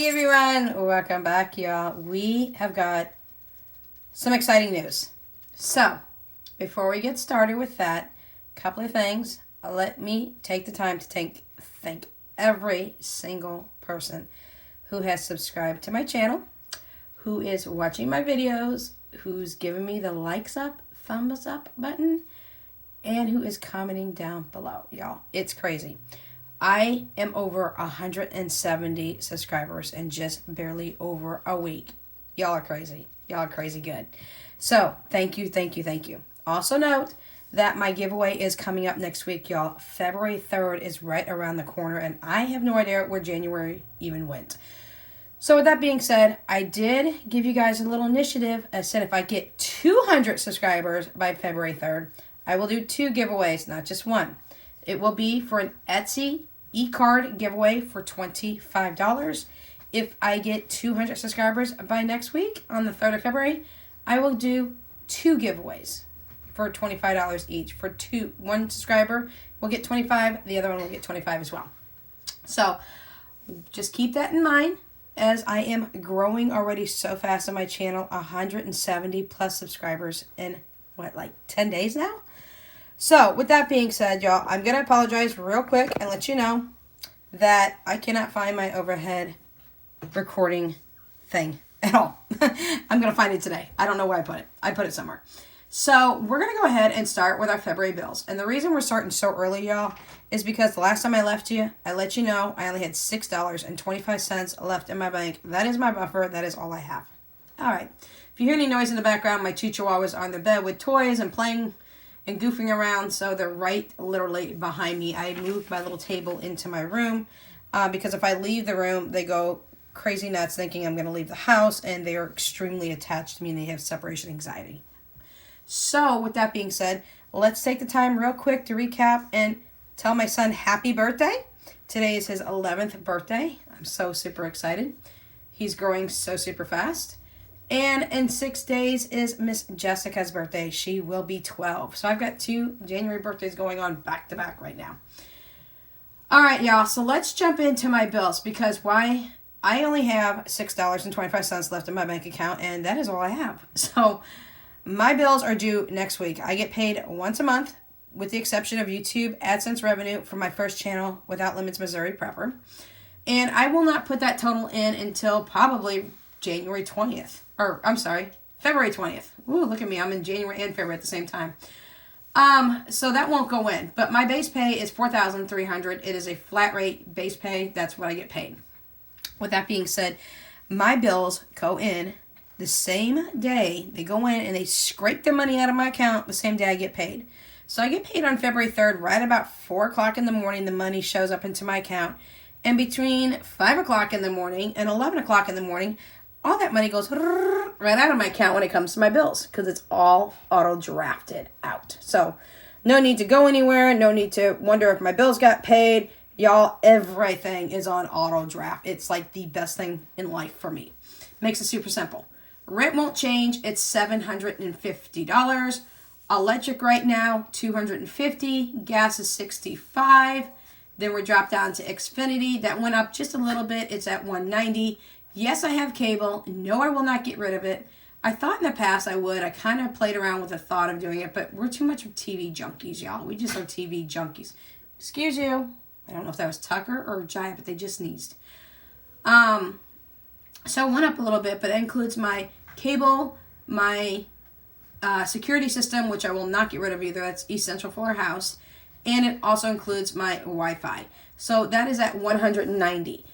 Hey everyone, welcome back, y'all. We have got some exciting news. So, before we get started with that, a couple of things. Let me take the time to thank every single person who has subscribed to my channel, who is watching my videos, who's giving me the likes up, thumbs up button, and who is commenting down below. Y'all, it's crazy. I am over 170 subscribers in just barely over a week. Y'all are crazy. Y'all are crazy good. So, thank you, thank you, thank you. Also note that my giveaway is coming up next week, y'all. February 3rd is right around the corner, and I have no idea where January even went. So, with that being said, I did give you guys a little initiative. I said if I get 200 subscribers by February 3rd, I will do 2 giveaways, not just one. It will be for an Etsy e-card giveaway for $25. If I get 200 subscribers by next week on the 3rd of February, I will do 2 giveaways for $25 each. For one subscriber will get 25, the other one will get 25 as well. So just keep that in mind as I am growing already so fast on my channel, 170 plus subscribers in like 10 days now? So, with that being said, y'all, I'm going to apologize real quick and let you know that I cannot find my overhead recording thing at all. I'm going to find it today. I don't know where I put it. I put it somewhere. So, we're going to go ahead and start with our February bills. And the reason we're starting so early, y'all, is because the last time I left you, I let you know I only had $6.25 left in my bank. That is my buffer. That is all I have. All right. If you hear any noise in the background, my 2 chihuahuas are on their bed with toys and playing and goofing around, so they're right literally behind me. I moved my little table into my room because if I leave the room, they go crazy nuts thinking I'm going to leave the house, and they are extremely attached to me and they have separation anxiety. So with that being said, let's take the time real quick to recap and tell my son happy birthday. Today is his 11th birthday. I'm so super excited. He's growing so super fast. And in 6 days is Miss Jessica's birthday. She will be 12. So I've got 2 January birthdays going on back to back right now. All right, y'all. So let's jump into my bills because I only have $6.25 left in my bank account, and that is all I have. So my bills are due next week. I get paid once a month with the exception of YouTube AdSense revenue for my first channel, Without Limits Missouri Prepper. And I will not put that total in until probably January 20th. Or, I'm sorry, February 20th. Ooh, look at me. I'm in January and February at the same time. So that won't go in. But my base pay is $4,300. It is a flat rate base pay. That's what I get paid. With that being said, my bills go in the same day. They go in and they scrape the money out of my account the same day I get paid. So I get paid on February 3rd, right about 4 o'clock in the morning. The money shows up into my account. And between 5 o'clock in the morning and 11 o'clock in the morning, all that money goes right out of my account when it comes to my bills because it's all auto-drafted out. So no need to go anywhere. No need to wonder if my bills got paid. Y'all, everything is on auto-draft. It's like the best thing in life for me. Makes it super simple. Rent won't change. It's $750. Electric right now, $250. Gas is $65. Then we're dropped down to Xfinity. That went up just a little bit. It's at $190. Yes, I have cable. No, I will not get rid of it. I thought in the past I would. I kind of played around with the thought of doing it, but we're too much of TV junkies, y'all. We just are TV junkies. Excuse you. I don't know if that was Tucker or Jai, but they just sneezed. So it went up a little bit, but it includes my cable, my security system, which I will not get rid of either. That's essential for our house. And it also includes my Wi-Fi. So that is at $190.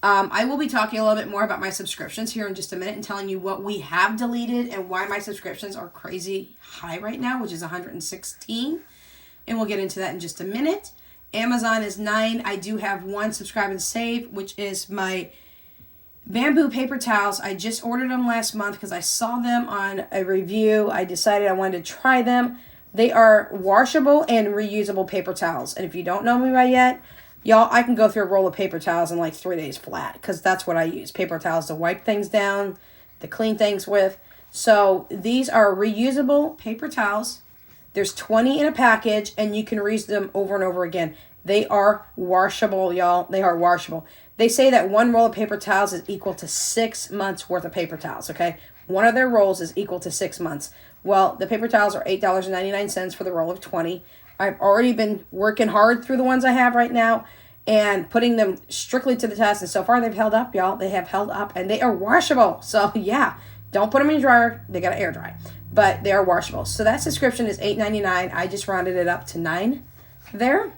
I will be talking a little bit more about my subscriptions here in just a minute and telling you what we have deleted and why my subscriptions are crazy high right now, which is 116. And we'll get into that in just a minute. Amazon is $9. I do have 1 subscribe and save, which is my bamboo paper towels. I just ordered them last month because I saw them on a review. I decided I wanted to try them. They are washable and reusable paper towels. And if you don't know me by yet, y'all, I can go through a roll of paper towels in like 3 days flat because that's what I use. Paper towels to wipe things down, to clean things with. So these are reusable paper towels. There's 20 in a package and you can reuse them over and over again. They are washable, y'all. They are washable. They say that one roll of paper towels is equal to 6 months worth of paper towels, okay? One of their rolls is equal to 6 months. Well, the paper towels are $8.99 for the roll of 20. I've already been working hard through the ones I have right now and putting them strictly to the test. And so far, they've held up, y'all. They have held up, and they are washable. So, yeah, don't put them in your dryer. They got to air dry. But they are washable. So that subscription is $8.99. I just rounded it up to $9 there.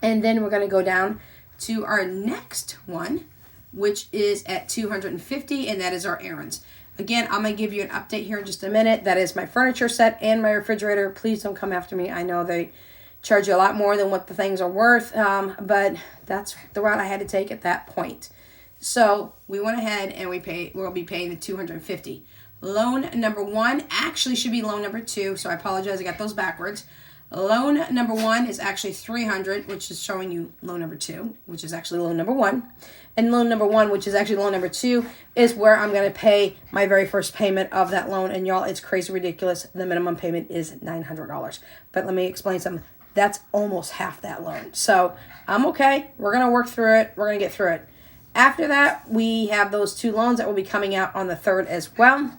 And then we're going to go down to our next one, which is at $250, and that is our errands. Again, I'm going to give you an update here in just a minute. That is my furniture set and my refrigerator. Please don't come after me. I know they charge you a lot more than what the things are worth, but that's the route I had to take at that point. So we went ahead and we'll be paying the $250. Loan number 1 actually should be loan number 2, so I apologize. I got those backwards. Loan number 1 is actually $300, which is showing you loan number 2, which is actually loan number 1. And loan number 1, which is actually loan number 2, is where I'm going to pay my very first payment of that loan. And y'all, it's crazy ridiculous. The minimum payment is $900. But let me explain something. That's almost half that loan. So I'm okay. We're going to work through it. We're going to get through it. After that, we have those 2 loans that will be coming out on the 3rd as well.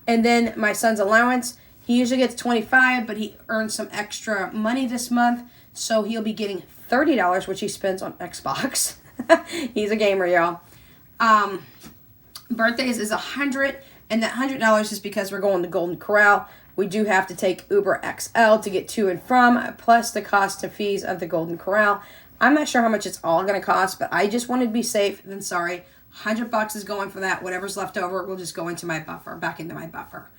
And then my son's allowance. He usually gets $25, but he earned some extra money this month. So he'll be getting $30, which he spends on Xbox. He's a gamer, y'all. Birthdays is $100, and that $100 is because we're going to Golden Corral. We do have to take Uber XL to get to and from, plus the cost and fees of the Golden Corral. I'm not sure how much it's all going to cost, but I just wanted to be safe than sorry. $100 is going for that. Whatever's left over will just go into my buffer, back into my buffer.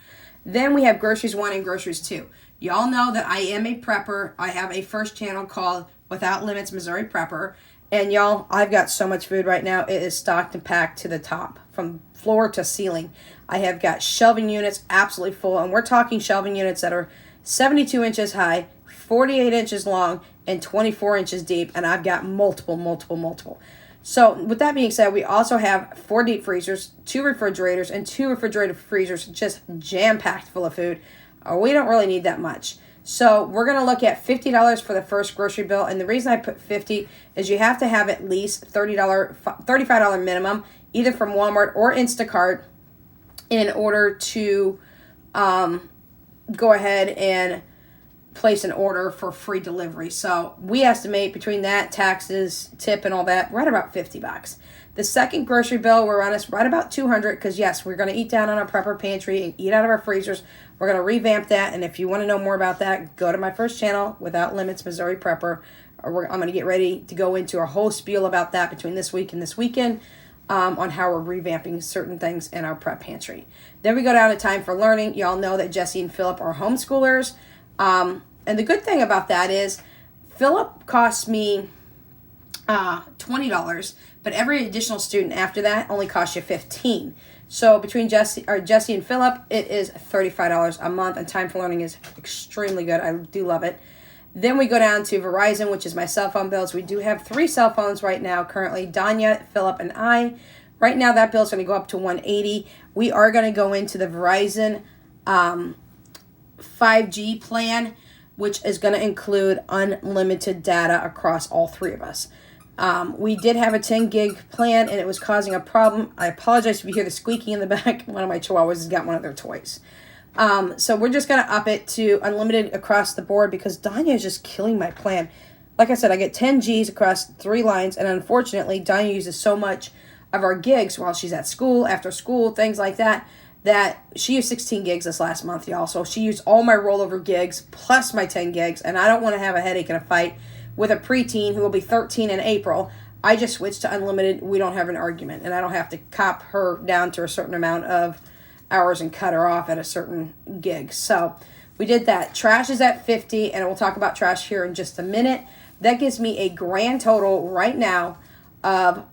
Then we have Groceries 1 and Groceries 2. Y'all know that I am a prepper. I have a first channel called Without Limits Missouri Prepper. And y'all, I've got so much food right now. It is stocked and packed to the top, from floor to ceiling. I have got shelving units absolutely full. And we're talking shelving units that are 72 inches high, 48 inches long, and 24 inches deep. And I've got multiple. So with that being said, we also have 4 deep freezers, 2 refrigerators, and 2 refrigerator freezers just jam-packed full of food. We don't really need that much. So we're going to look at $50 for the first grocery bill. And the reason I put $50 is you have to have at least $35 minimum, either from Walmart or Instacart, in order to go ahead and place an order for free delivery. So we estimate between that, taxes, tip, and all that, right about $50. The second grocery bill, we're on us right about $200, because yes, we're going to eat down on our prepper pantry and eat out of our freezers. We're going to revamp that, and if you want to know more about that, go to my first channel, Without Limits Missouri Prepper. I'm going to get ready to go into a whole spiel about that between this week and this weekend, on how we're revamping certain things in our prep pantry. Then we go down to time for learning. Y'all know that Jesse and Philip are homeschoolers. And the good thing about that is Philip costs me $20, but every additional student after that only costs you $15. So between Jesse and Philip, it is $35 a month, and time for learning is extremely good. I do love it. Then we go down to Verizon, which is my cell phone bills. We do have 3 cell phones right now currently, Danya, Philip, and I. Right now that bill's going to go up to $180. We are going to go into the Verizon 5G plan, which is going to include unlimited data across all 3 of us. We did have a 10 gig plan, and it was causing a problem. I apologize if you hear the squeaking in the back. One of my chihuahuas has got one of their toys. So we're just going to up it to unlimited across the board, because Danya is just killing my plan. Like I said, I get 10 Gs across 3 lines, and unfortunately, Danya uses so much of our gigs while she's at school, after school, things like that, that she used 16 gigs this last month, y'all. So she used all my rollover gigs plus my 10 gigs, and I don't want to have a headache and a fight with a preteen who will be 13 in April. I just switched to unlimited. We don't have an argument, and I don't have to cop her down to a certain amount of hours and cut her off at a certain gig. So we did that. Trash is at $50, and we'll talk about trash here in just a minute. That gives me a grand total right now of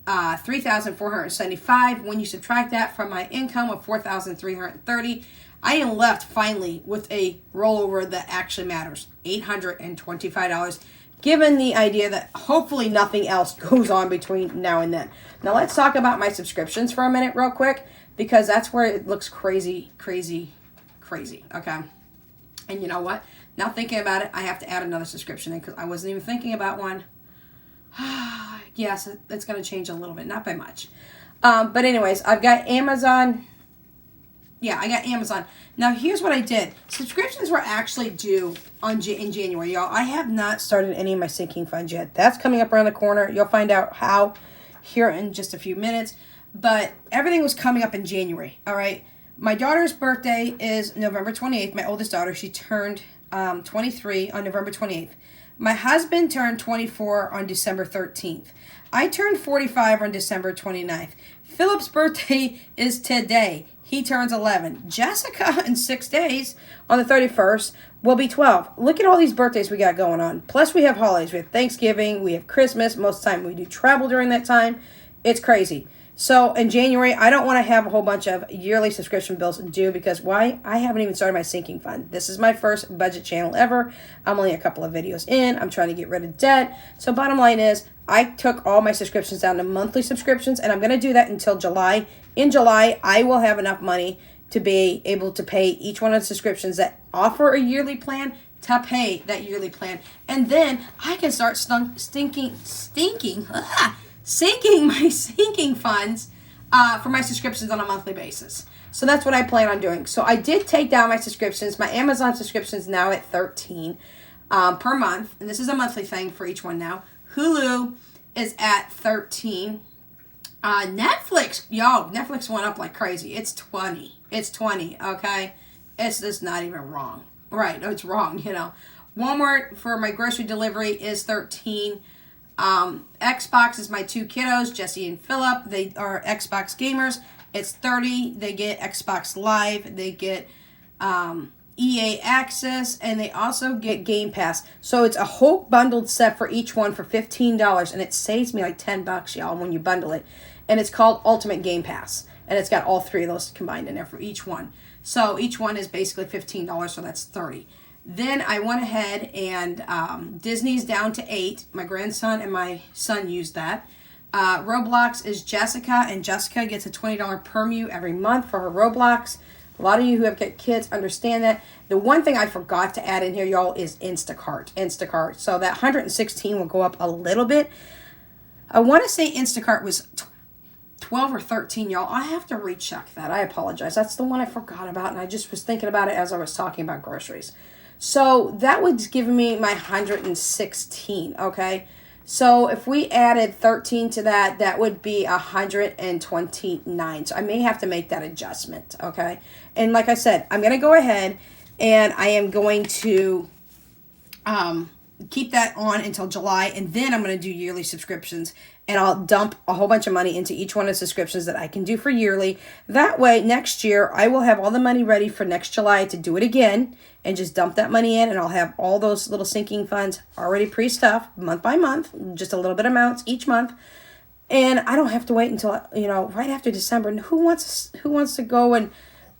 $3,475. When you subtract that from my income of $4,330, I am left finally with a rollover that actually matters, $825, given the idea that hopefully nothing else goes on between now and then. Now let's talk about my subscriptions for a minute real quick, because that's where it looks crazy, okay? And you know what? Now thinking about it, I have to add another subscription in because I wasn't even thinking about one. Yes, it's going to change a little bit, not by much. But anyways, I've got Amazon. Yeah, I got Amazon. Now, here's what I did. Subscriptions were actually due in January, y'all. I have not started any of my sinking funds yet. That's coming up around the corner. You'll find out how here in just a few minutes. But everything was coming up in January, all right? My daughter's birthday is November 28th. My oldest daughter, she turned 23 on November 28th. My husband turned 24 on December 13th. I turned 45 on December 29th. Philip's birthday is today. He turns 11. Jessica, in 6 days, on the 31st, will be 12. Look at all these birthdays we got going on. Plus, we have holidays. We have Thanksgiving. We have Christmas. Most of the time, we do travel during that time. It's crazy. So, in January, I don't want to have a whole bunch of yearly subscription bills due because why? I haven't even started my sinking fund. This is my first budget channel ever. I'm only a couple of videos in. I'm trying to get rid of debt. So, bottom line is, I took all my subscriptions down to monthly subscriptions, and I'm going to do that until July. In July, I will have enough money to be able to pay each one of the subscriptions that offer a yearly plan to pay that yearly plan. And then I can start sinking my sinking funds for my subscriptions on a monthly basis. So that's what I plan on doing. So I did take down my subscriptions. My Amazon subscription is now at $13 per month. And this is a monthly thing for each one now. Hulu is at $13. Netflix, Netflix went up like crazy. It's 20. It's 20, okay? It's just not even wrong. Right, no, it's wrong, you know. Walmart for my grocery delivery is $13. Xbox is my 2 kiddos, Jesse and Philip. They are Xbox gamers. It's $30. They get Xbox Live. They get EA Access, and they also get Game Pass. So it's a whole bundled set for each one for $15, and it saves me like $10, y'all, when you bundle it. And it's called Ultimate Game Pass, and it's got all 3 of those combined in there for each one. So each one is basically $15, so that's $30. Then I went ahead and Disney's down to $8. My grandson and my son used that. Roblox is Jessica, and Jessica gets a $20 permu every month for her Roblox. A lot of you who have got kids understand that. The one thing I forgot to add in here, y'all, is Instacart. So that 116 will go up a little bit. I want to say Instacart was 12 or 13, y'all. I have to recheck that. I apologize. That's the one I forgot about, and I just was thinking about it as I was talking about groceries. So that would give me my 116, okay? So if we added 13 to that, that would be 129. So I may have to make that adjustment, okay? And like I said, I'm going to go ahead and I am going to keep that on until July, and then I'm going to do yearly subscriptions, and I'll dump a whole bunch of money into each one of the subscriptions that I can do for yearly. That way, next year, I will have all the money ready for next July to do it again, and just dump that money in, and I'll have all those little sinking funds already pre-stuffed month by month, just a little bit amounts each month. And I don't have to wait until, right after December. And who wants to go and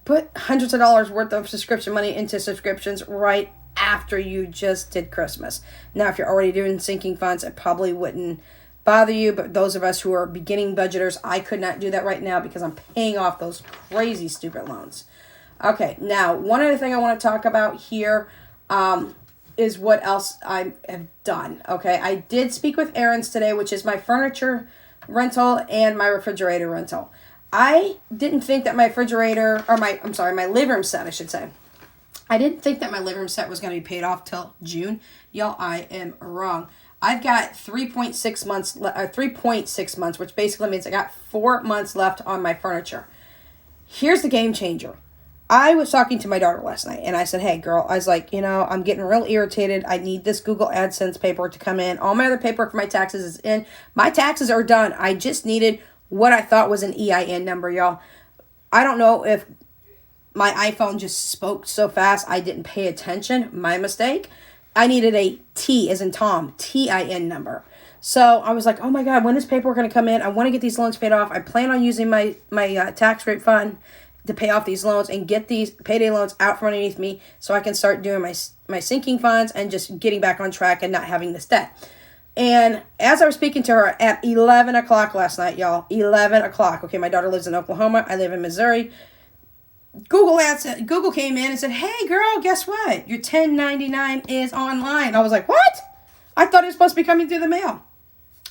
put hundreds of dollars worth of subscription money into subscriptions right after you just did Christmas? Now, if you're already doing sinking funds, it probably wouldn't bother you, but those of us who are beginning budgeters, I could not do that right now because I'm paying off those crazy stupid loans. Okay, now, one other thing I want to talk about here is what else I have done, okay? I did speak with Aaron's today, which is my furniture rental and my refrigerator rental. I didn't think that my my living room set, I should say. I didn't think that my living room set was going to be paid off till June. Y'all, I am wrong. I've got 3.6 months, which basically means I got 4 months left on my furniture. Here's the game changer. I was talking to my daughter last night, and I said, hey, girl, I was like, I'm getting real irritated. I need this Google AdSense paperwork to come in. All my other paperwork for my taxes is in. My taxes are done. I just needed what I thought was an EIN number, y'all. I don't know if my iPhone just spoke so fast I didn't pay attention. My mistake. I needed a T as in Tom, TIN number. So I was like, oh my God, when is paperwork going to come in? I want to get these loans paid off. I plan on using my tax rate fund to pay off these loans and get these payday loans out from underneath me so I can start doing my sinking funds and just getting back on track and not having this debt. And as I was speaking to her at 11 o'clock last night, y'all, 11 o'clock. Okay, my daughter lives in Oklahoma. I live in Missouri. Google came in and said, hey, girl, guess what? Your 1099 is online. I was like, what? I thought it was supposed to be coming through the mail.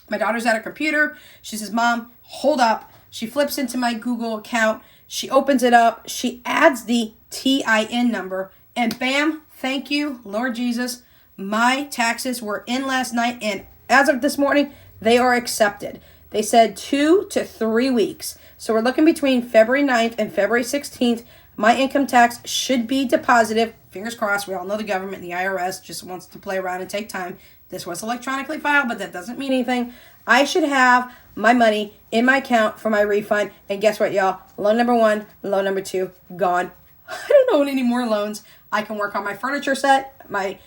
My daughter's at her computer. She says, Mom, hold up. She flips into my Google account. She opens it up. She adds the TIN number. And bam, thank you, Lord Jesus. My taxes were in last night. And as of this morning, they are accepted. They said 2 to 3 weeks. So we're looking between February 9th and February 16th. My income tax should be deposited. Fingers crossed. We all know the government, the IRS, just wants to play around and take time. This was electronically filed, but that doesn't mean anything. I should have my money in my account for my refund. And guess what, y'all? Loan number 1, loan number 2, gone. I don't own any more loans. I can work on my furniture set, my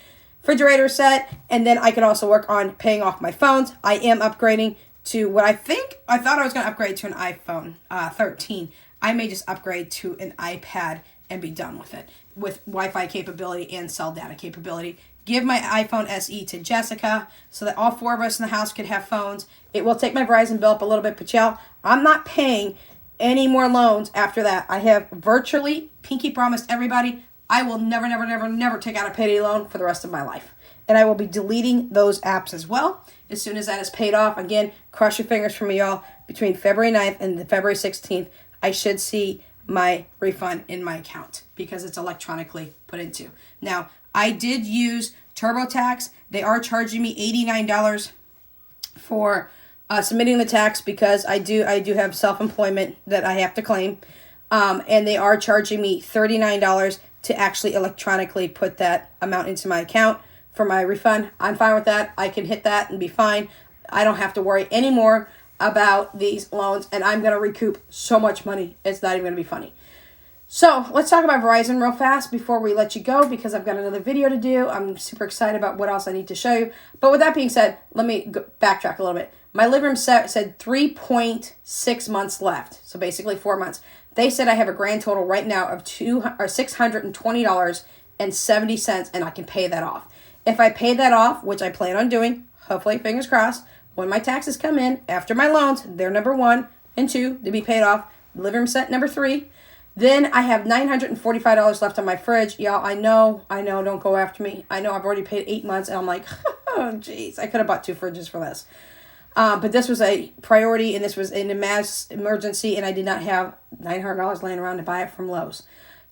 refrigerator set, and then I can also work on paying off my phones. I am upgrading to what I thought I was going to upgrade to an iPhone 13. I may just upgrade to an iPad and be done with it, with Wi-Fi capability and cell data capability. Give my iPhone SE to Jessica so that all 4 of us in the house could have phones. It will take my Verizon bill up a little bit, but y'all, I'm not paying any more loans after that. I have virtually pinky promised everybody I will never, never, never, never take out a payday loan for the rest of my life. And I will be deleting those apps as well as soon as that is paid off. Again, cross your fingers for me, y'all. Between February 9th and February 16th, I should see my refund in my account because it's electronically put into. Now, I did use TurboTax. They are charging me $89 for submitting the tax because I do have self-employment that I have to claim. And they are charging me $39 to actually electronically put that amount into my account for my refund. I'm fine with that. I can hit that and be fine. I don't have to worry anymore about these loans, and I'm going to recoup so much money. It's not even going to be funny. So let's talk about Verizon real fast before we let you go because I've got another video to do. I'm super excited about what else I need to show you. But with that being said, let me backtrack a little bit. My living room said 3.6 months left. So basically 4 months. They said I have a grand total right now of $620.70 and I can pay that off. If I pay that off, which I plan on doing, hopefully, fingers crossed, when my taxes come in after my loans, they're number 1 and 2 to be paid off. Living room set number 3. Then I have $945 left on my fridge. Y'all, I know, don't go after me. I know I've already paid 8 months and I'm like, oh, jeez, I could have bought 2 fridges for this. But this was a priority and this was in a mass emergency and I did not have $900 laying around to buy it from Lowe's.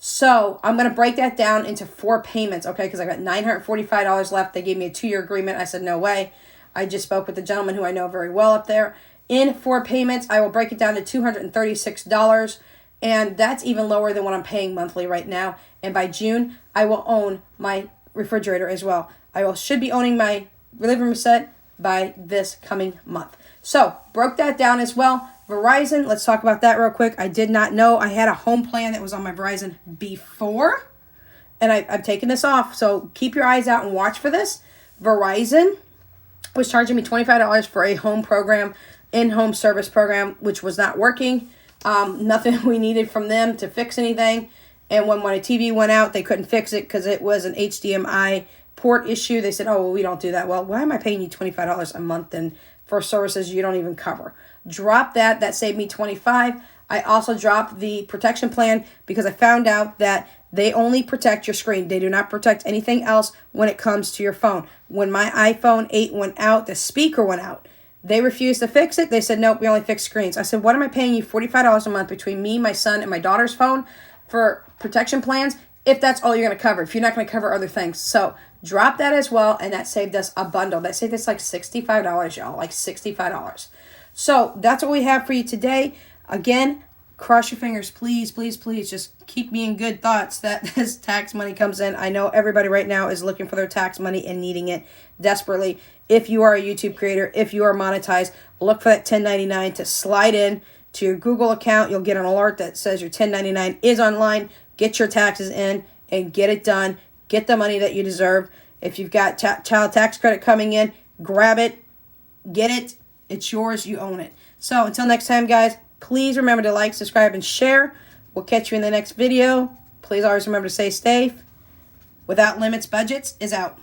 So I'm going to break that down into 4 payments, okay, because I got $945 left. They gave me a 2-year agreement. I said, no way. I just spoke with the gentleman who I know very well up there. In 4 payments, I will break it down to $236, and that's even lower than what I'm paying monthly right now. And by June, I will own my refrigerator as well. Should be owning my living room set by this coming month. So, broke that down as well. Verizon, let's talk about that real quick. I did not know I had a home plan that was on my Verizon before, and I've taken this off. So, keep your eyes out and watch for this. Verizon was charging me $25 for a home program, in-home service program, which was not working. Nothing we needed from them to fix anything. And when my TV went out, they couldn't fix it because it was an HDMI port issue. They said, oh, well, we don't do that. Well, why am I paying you $25 a month and for services you don't even cover? Drop that. That saved me $25. I also dropped the protection plan because I found out that they only protect your screen. They do not protect anything else when it comes to your phone. When my iPhone 8 went out, the speaker went out. They refused to fix it. They said, nope, we only fix screens. I said, what am I paying you $45 a month between me, my son, and my daughter's phone for protection plans if that's all you're going to cover, if you're not going to cover other things? So drop that as well, and that saved us a bundle. That saved us like $65, y'all, like $65. So that's what we have for you today. Again, cross your fingers, please, please, please. Just keep me in good thoughts that this tax money comes in. I know everybody right now is looking for their tax money and needing it desperately. If you are a YouTube creator, if you are monetized, look for that 1099 to slide in to your Google account. You'll get an alert that says your 1099 is online. Get your taxes in and get it done. Get the money that you deserve. If you've got child tax credit coming in, grab it, get it. It's yours. You own it. So until next time, guys, please remember to like, subscribe, and share. We'll catch you in the next video. Please always remember to stay safe. Without Limits Budgets is out.